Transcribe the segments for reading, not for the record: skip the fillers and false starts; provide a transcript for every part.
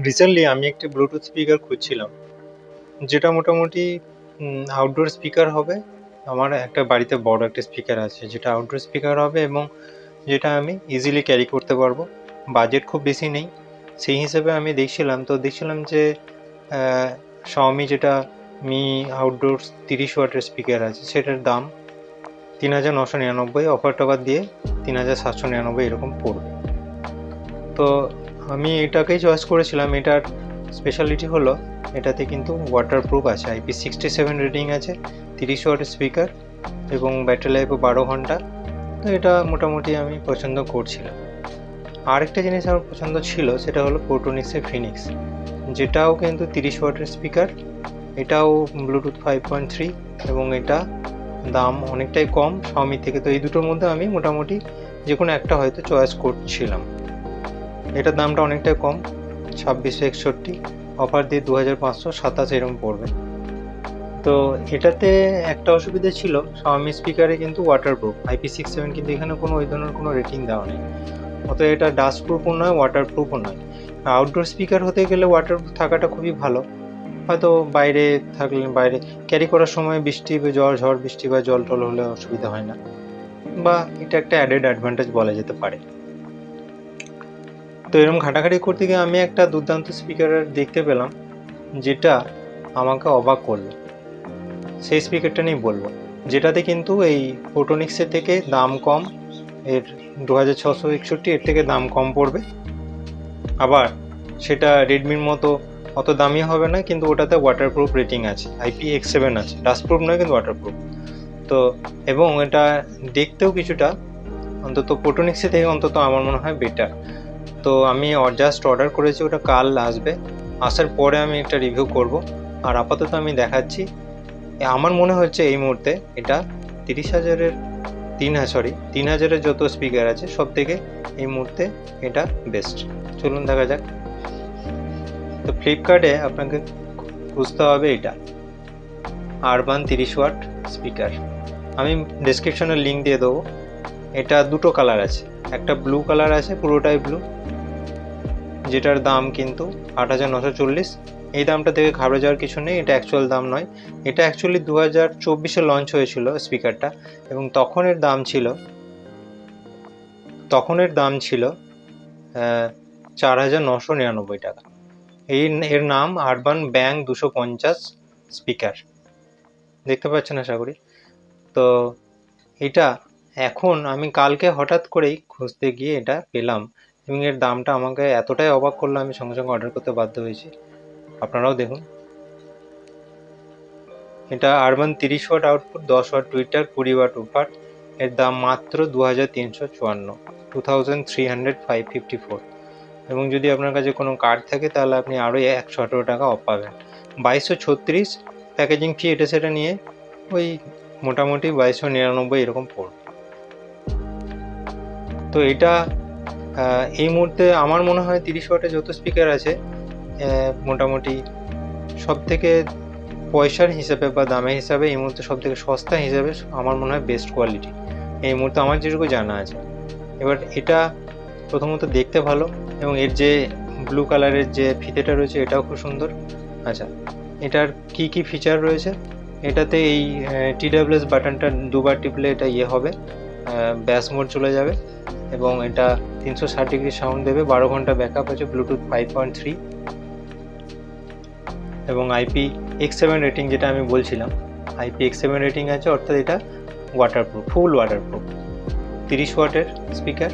Recently আমি একটি Bluetooth speaker খুঁজছিলাম, যেটা মোটামুটি আউটডোর স্পিকার হবে। আমার একটা বাড়িতে বড় একটা স্পিকার আছে, যেটা আউটডোর স্পিকার হবে এবং যেটা আমি ইজিলি ক্যারি করতে পারবো। বাজেট খুব বেশি নেই, সেই হিসেবে আমি দেখছিলাম যে শাওমি যেটা মি আউটডোর 30 ওয়াটের স্পিকার আছে, সেটার দাম 3999, অফার টফার দিয়ে 3799 এরকম পড়বে। তো আমি এটাকেই চয়েস করেছিলাম। এটার স্পেশালিটি হলো এটাতে কিন্তু ওয়াটারপ্রুফ আছে, IP67 রেটিং আছে, 30 ওয়াটের স্পিকার এবং ব্যাটারি লাইফও 12 ঘন্টা। তো এটা মোটামুটি আমি পছন্দ করছিলাম। আরেকটা জিনিস আমার পছন্দ ছিল, সেটা হলো ফোটোনিক্সের ফিনিক্স, যেটাও কিন্তু 30 ওয়াটের স্পিকার, এটাও ব্লুটুথ 5.3 এবং এটা দাম অনেকটাই কম শাওমি থেকে। তো এই দুটোর মধ্যে আমি মোটামুটি যে কোনো একটা হয়তো চয়েস করছিলাম। এটার দামটা অনেকটাই কম, 2661, অফার দিয়ে 2527 এরকম পড়বে। তো এটাতে একটা অসুবিধা ছিল, শাওমি স্পিকারে কিন্তু ওয়াটারপ্রুফ IP67, কিন্তু এখানে কোনো ওই ধরনের কোনো রেটিং দেওয়া নেই। অতএব এটা ডাস্টপ্রুফও নয়, ওয়াটারপ্রুফও নয়। আউটডোর স্পিকার হতে গেলে ওয়াটারপ্রুফ থাকাটা খুবই ভালো। হয়তো বাইরে থাকলে, বাইরে ক্যারি করার সময় বৃষ্টি বা ঝড় বৃষ্টি বা জল টল হলে অসুবিধা হয় না, বা এটা একটা অ্যাডেড অ্যাডভান্টেজ বলা যেতে পারে। তো এরকম ঘাটাঘাটি করতে গিয়ে আমি একটা দুর্দান্ত স্পিকার দেখতে পেলাম, যেটা আমাকে অবাক করলো। সেই স্পিকারটা নিয়ে বলবো, যেটাতে কিন্তু এই ফোটোনিক্সের থেকে দাম কম, এর 2661, এর থেকে দাম কম পড়বে। আবার সেটা রেডমির মতো অত দামি হবে না, কিন্তু ওটাতে ওয়াটারপ্রুফ রেটিং আছে, IP67 আছে, ডাস্টপ্রুফ নয় কিন্তু ওয়াটারপ্রুফ। তো এবং এটা দেখতেও কিছুটা অন্তত ফোটোনিক্সের থেকে অন্তত আমার মনে হয় বেটার। তো আমি জাস্ট অর্ডার করেছি, ওটা কাল আসবে। আসার পরে আমি একটা রিভিউ করব। আর আপাতত আমি দেখাচ্ছি, আমার মনে হচ্ছে এই মুহূর্তে এটা 30,000-এর 3,000-এর যত স্পিকার আছে সব থেকে এই মুহূর্তে এটা বেস্ট। চলুন দেখা যাক। তো ফ্লিপকার্টে আপনাকে খুঁজতে হবে এটা আরবান 30 ওয়াট স্পিকার। আমি ডেসক্রিপশনে লিঙ্ক দিয়ে দেবো। এটা দুটো কালার আছে, একটা ব্লু কালার আছে, পুরোটাই ব্লু, যেটার দাম কিন্তু 8,940। এই দামটা থেকে ঘাবড়ে যাওয়ার কিছু নেই, এটা অ্যাকচুয়াল দাম নয়। এটা অ্যাকচুয়ালি 2024-এ লঞ্চ হয়েছিল স্পিকারটা, এবং তখনের দাম ছিল 4,999 টাকা। এর নাম আরবান ব্যাং 250 স্পিকার, দেখতে পাচ্ছেন আশা করি। তো এটা এখন আমি কালকে হঠাৎ করেই খুঁজতে গিয়ে এটা পেলাম, এবং এর দামটা আমাকে এতটাই অবাক করলো, আমি সঙ্গে সঙ্গে অর্ডার করতে বাধ্য হয়েছি। আপনারাও দেখুন। এটা Urban 30 watt output, 10 watt tweeter, 20 watt woofer. এর দাম মাত্র 2,354, 2,354। এবং যদি আপনার কাছে কোনো কার্ড থাকে তাহলে আপনি আরও 118 টাকা অফ পাবেন। 2236 প্যাকেজিং ফি, এটা সেটা নিয়ে ওই মোটামুটি 2299 এরকম পড়বে। তো এটা এই মুহূর্তে আমার মনে হয় 30 ওয়াটের যত স্পিকার আছে মোটামুটি সব থেকে পয়সার হিসাবে বা দামের হিসাবে এই মুহূর্তে সব থেকে সস্তা হিসাবে আমার মনে হয় বেস্ট কোয়ালিটি এই মুহূর্তে আমার যেটুকু জানা আছে। এবার এটা প্রথমত দেখতে ভালো, এবং এর যে ব্লু কালারের যে ফিতেটা রয়েছে এটাও খুব সুন্দর। আচ্ছা, এটার কি কি ফিচার রয়েছে? এটাতে এই TWS বাটনটা দুবার টিপলে এটা হবে, ব্যাস মোড চলে যাবে, এবং এটা 360 ডিগ্রি সাউন্ড দেবে, 12 ঘন্টা ব্যাকআপ আছে, ব্লুটুথ 5.3 এবং IP67 রেটিং, যেটা আমি বলছিলাম IP67 রেটিং আছে, অর্থাৎ এটা ওয়াটারপ্রুফ, ফুল ওয়াটারপ্রুফ। 30 ওয়াটের স্পিকার,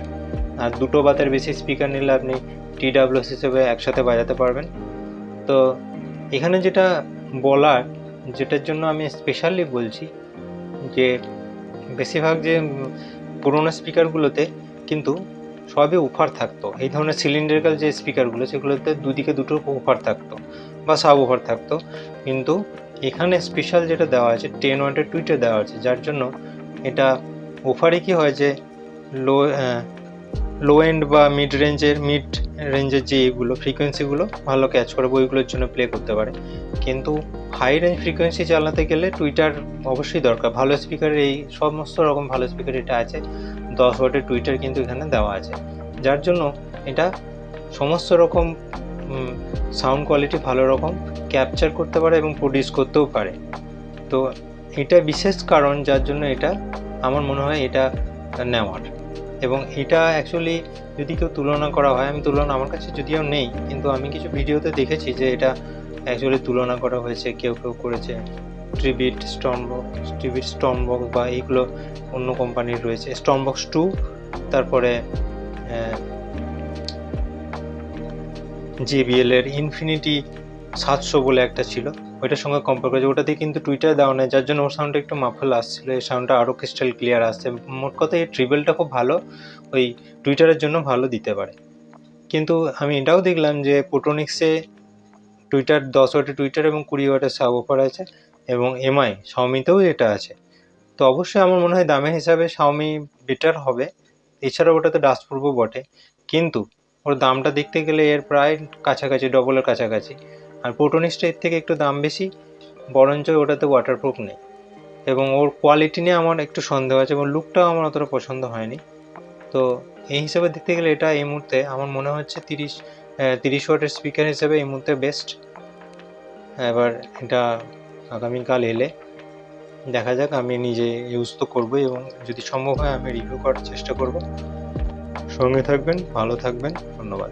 আর দুটো বা তার বেশি স্পিকার নিলে আপনি TWS হিসেবে একসাথে বাজাতে পারবেন। তো এখানে যেটা বলার, যেটার জন্য আমি স্পেশালি বলছি, যে বেশিরভাগ যে পুরোনো স্পিকারগুলোতে কিন্তু সবই উফার থাকতো, এই ধরনের সিলিন্ড্রিক্যাল যে স্পিকারগুলো সেগুলোতে দুদিকে দুটো উফার থাকতো বা সাব উফার থাকতো, কিন্তু এখানে স্পেশাল যেটা দেওয়া আছে 10 ওয়াটের টুইটার দেওয়া আছে, যার জন্য এটা উফারে কি হয় যে লো এন্ড বা মিড রেঞ্জের যে এগুলো ফ্রিকোয়েন্সিগুলো ভালো ক্যাচ করে, ওইগুলোর জন্য প্লে করতে পারে। কিন্তু হাই রেঞ্জ ফ্রিকোয়েন্সি চালাতে গেলে টুইটার অবশ্যই দরকার। ভালো স্পিকারের এই সমস্ত রকম ভালো স্পিকার এটা আছে, 10 ওয়াটের টুইটার কিন্তু এখানে দেওয়া আছে, যার জন্য এটা সমস্ত রকম সাউন্ড কোয়ালিটি ভালো রকম ক্যাপচার করতে পারে এবং প্রডিউস করতেও পারে। তো এটা বিশেষ কারণ যার জন্য এটা আমার মনে হয় এটা নেওয়ার। এবং এটা অ্যাকচুয়ালি যদি কেউ তুলনা করা হয়, আমি তুলনা আমার কাছে যদিও নেই, কিন্তু আমি কিছু ভিডিওতে দেখেছি যে এটা অ্যাকচুয়ালি তুলনা করা হয়েছে, কেউ করেছে ট্রিবিট স্টর্মবক্স বা এইগুলো অন্য কোম্পানির রয়েছে, স্টর্মবক্স 2, তারপরে JBL এর ইনফিনিটি 700 বলে একটা ছিল, ওইটার সঙ্গে কম্পেয়ার করেছে। ওটাতে কিন্তু টুইটার দেওয়া নেই, যার জন্য ওর সাউন্ডটা একটু মাফল আসছিলো, এই সাউন্ডটা আরও ক্রিস্টাল ক্লিয়ার আসছে। মোট কথা এই ট্রিবেলটা খুব ভালো, ওই টুইটারের জন্য ভালো দিতে পারে। কিন্তু আমি এটাও দেখলাম যে পোটোনিক্সে টুইটার 10 ওয়াটের টুইটার এবং 20 ওয়াটের সাব অফার আছে, এবং এমআই শাওমিতেও এটা আছে। তো অবশ্যই আমার মনে হয় দামের হিসাবে শাওমি বেটার হবে। এছাড়াও ওটাতে ডাস্ট প্রুফও বটে, কিন্তু ওর দামটা দেখতে গেলে এর প্রায় কাছাকাছি, ডবলের কাছাকাছি। আর পোটোনিক্সটা এর থেকে একটু দাম বেশি, বরঞ্চ ওটাতে ওয়াটারপ্রুফ নেই। এবং ওর কোয়ালিটি নিয়ে আমার একটু সন্দেহ আছে, এবং লুকটাও আমার অতটা পছন্দ হয়নি। তো এই হিসাবে দেখতে গেলে এটা এই মুহূর্তে আমার মনে হচ্ছে 30 ওয়াটের স্পিকার হিসেবে এই মুহূর্তে বেস্ট। এবার এটা আগামীকাল এলে দেখা যাক, আমি নিজে ইউজ তো করবোই, এবং যদি সম্ভব হয় আমি রিভিউ করার চেষ্টা করব। সঙ্গে থাকবেন, ভালো থাকবেন, ধন্যবাদ।